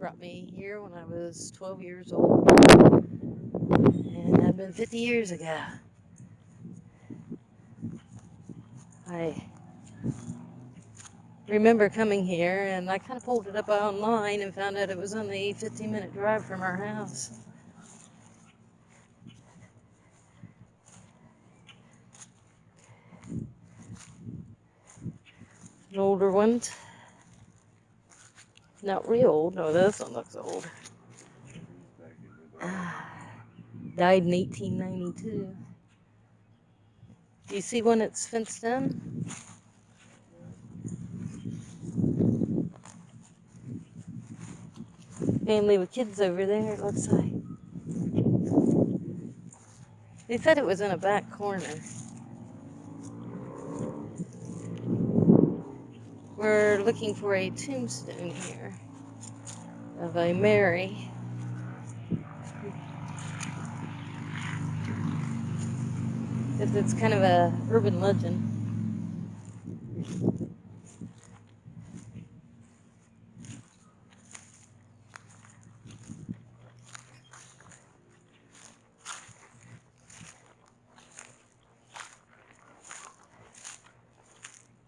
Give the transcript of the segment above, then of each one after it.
brought me here when I was 12 years old, and that'd been 50 years ago. I remember coming here, and I kind of pulled it up online and found out it was only a 15-minute drive from our house. An older one, not real old. No, this one looks old. Died in 1892. Do you see one that's fenced in? Family with kids over there, it looks like. They said it was in a back corner. We're looking for a tombstone here of a Mary. It's kind of a urban legend.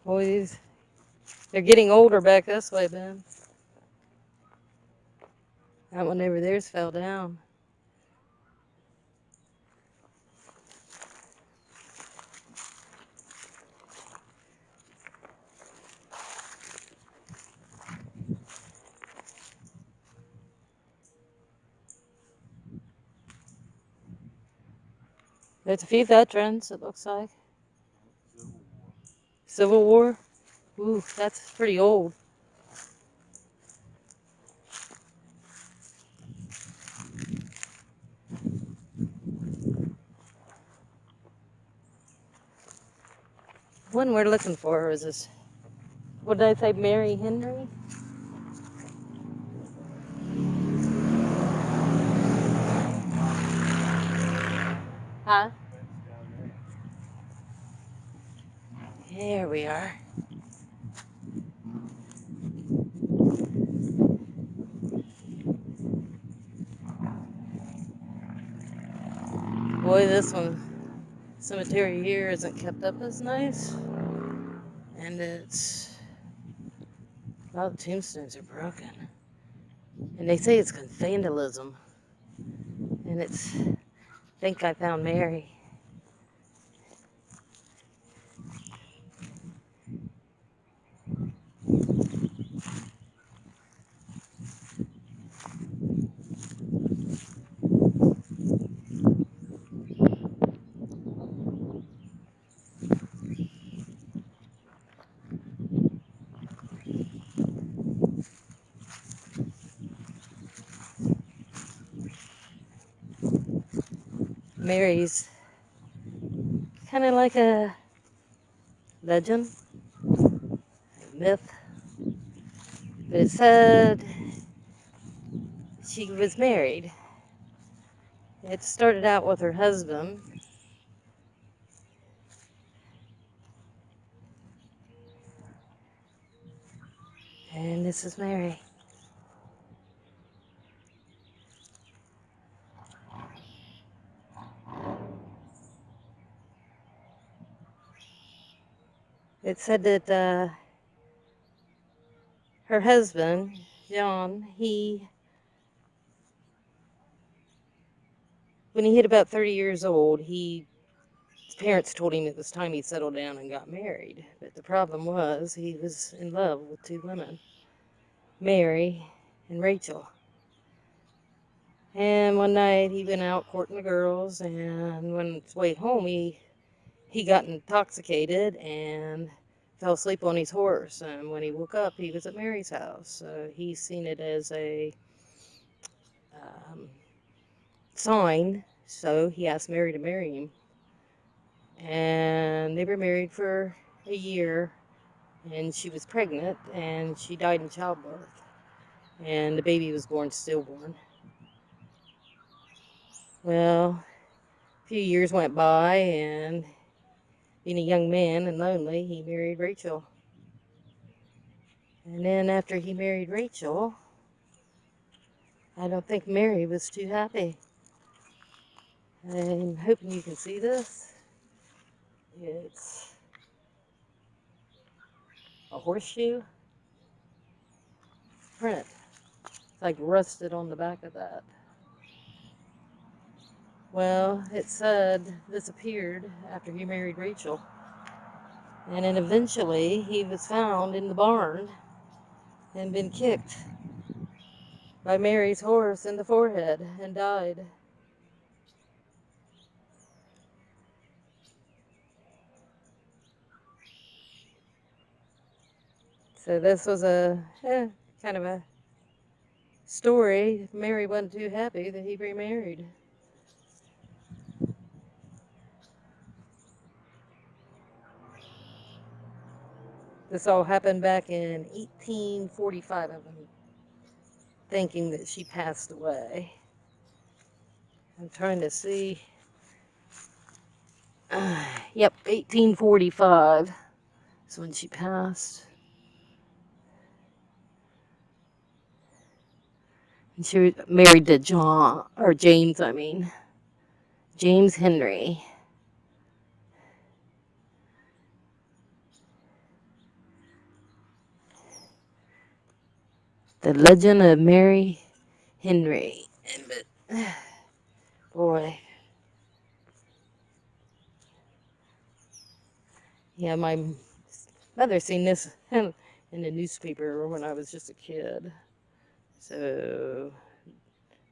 Boys, they're getting older back this way, Ben. That one over there's fell down. There's a few veterans, it looks like. Civil War? Ooh, that's pretty old. One we're looking for is this, what did I say, Mary Henry? Huh? Here we are. Boy, this one, cemetery here isn't kept up as nice. And it's, all the tombstones are broken. And they say it's vandalism. And it's, I think I found Mary. Mary's kind of like a legend, a myth. But it said she was married. It started out with her husband. And this is Mary. It said that her husband, John, when he hit about 30 years old, his parents told him it was time he settled down and got married. But the problem was he was in love with two women, Mary and Rachel. And one night he went out courting the girls, and on his way home he got intoxicated and fell asleep on his horse. And when he woke up, he was at Mary's house. So he's seen it as a um, sign. So he asked Mary to marry him. And they were married for a year, and she was pregnant, and she died in childbirth. And the baby was born stillborn. Well, a few years went by, and being a young man and lonely, he married Rachel. And then after he married Rachel, I don't think Mary was too happy. I'm hoping you can see this. It's a horseshoe print. It's like rusted on the back of that. Well, it said this appeared after he married Rachel. And then eventually he was found in the barn and been kicked by Mary's horse in the forehead and died. So this was a kind of a story. Mary wasn't too happy that he remarried. This all happened back in 1845. I'm thinking that she passed away. I'm trying to see. Yep, 1845 is when she passed. And she was married to James, James Henry. The Legend of Mary Henry. But, boy. Yeah, my mother seen this in the newspaper when I was just a kid. So,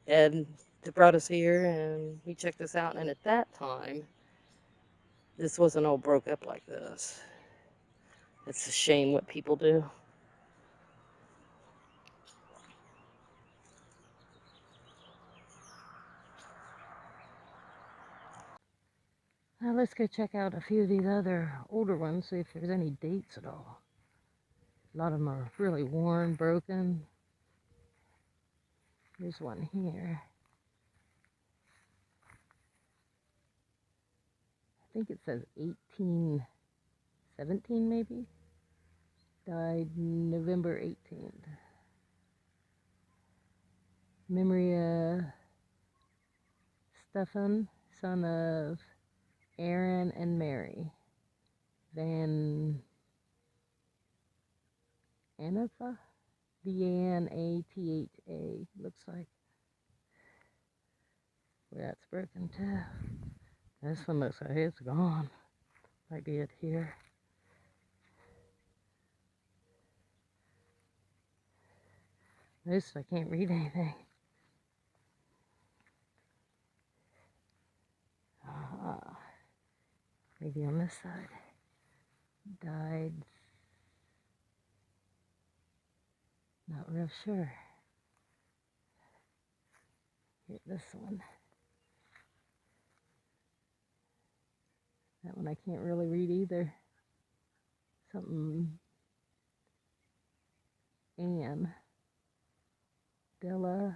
Ed brought us here and we checked this out. And at that time, this wasn't all broke up like this. It's a shame what people do. Now let's go check out a few of these other older ones, see if there's any dates at all. A lot of them are really worn, broken. Here's one here. I think it says 1817 maybe. Died November 18th. Memory of Stephen, son of Aaron and Mary. Van Anatha? Vanatha, looks like. Well, that's broken too. This one looks like it's gone. Might be it here. This, I can't read anything. Maybe on this side. Died. Not real sure. Here, this one. That one I can't really read either. Something. Anne. Della.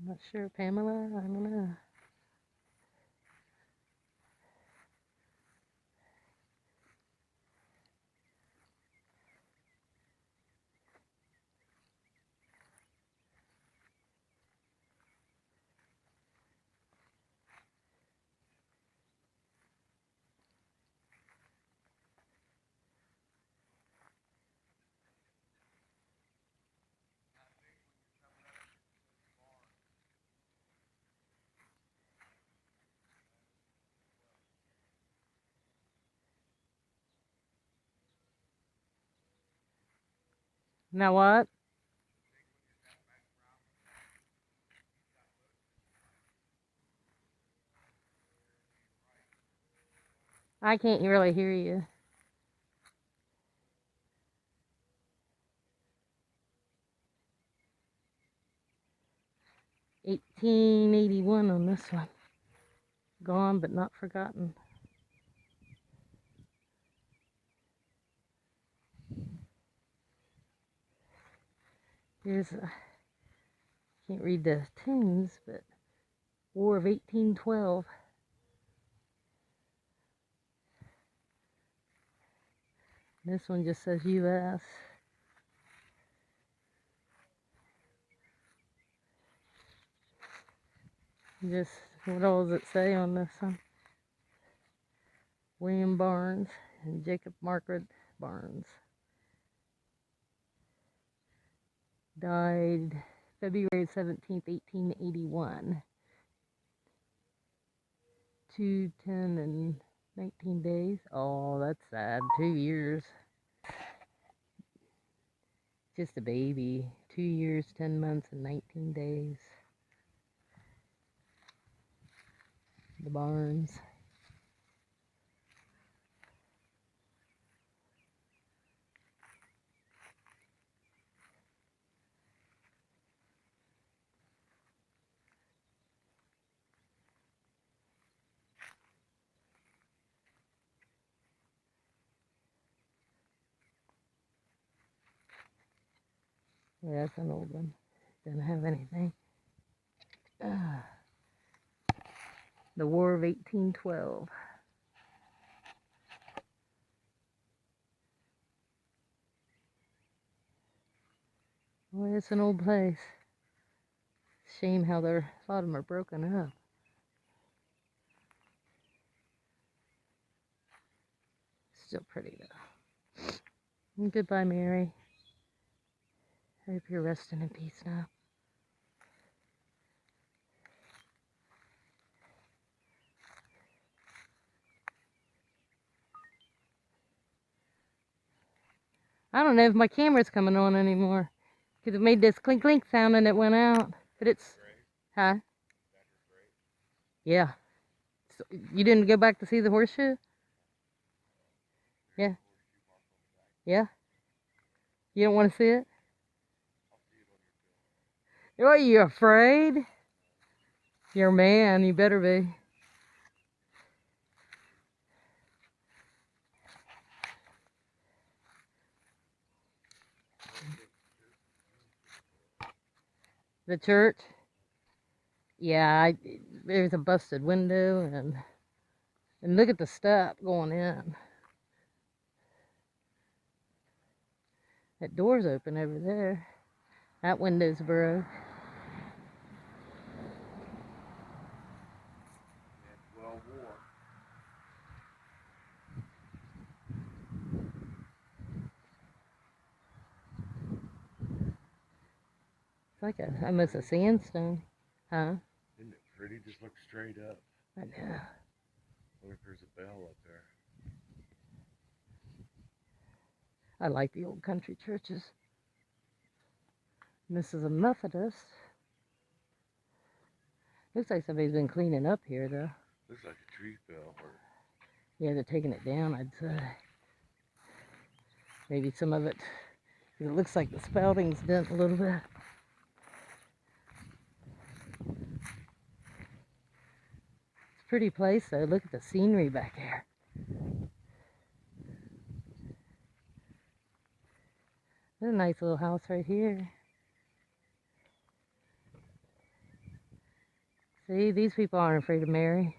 I'm not sure. Pamela? I don't know. Now what? I can't really hear you. 1881 on this one. Gone but not forgotten. Here's a, can't read the tunes, but War of 1812. This one just says U.S. Just, what all does it say on this one? William Barnes and Jacob Margaret Barnes. Died February 17th, 1881. 2, 10, and 19 days. Oh, that's sad. 2 years. Just a baby. 2 years, 10 months, and 19 days. The Barnes. Yeah, that's an old one. Doesn't have anything. The War of 1812. Well, it's an old place. Shame how a lot of them are broken up. Still pretty though. And goodbye, Mary. I hope you're resting in peace now. I don't know if my camera's coming on anymore, because it made this clink clink sound and it went out. But it's, huh? Yeah. So, you didn't go back to see the horseshoe? Yeah. Yeah. You don't want to see it? Are you afraid? You're a man. You better be. The church? Yeah, there's a busted window, and look at the step going in. That door's open over there. That window's broke. It's like almost a sandstone. Huh? Isn't it pretty? Just look straight up. I know. Look, there's a bell up there. I like the old country churches. And this is a Methodist. Looks like somebody's been cleaning up here, though. Looks like a tree fell. Yeah, they're taking it down, I'd say. Maybe some of it, because it looks like the spouting's dent a little bit. It's a pretty place, though. Look at the scenery back there. There's a nice little house right here. See, these people aren't afraid to marry.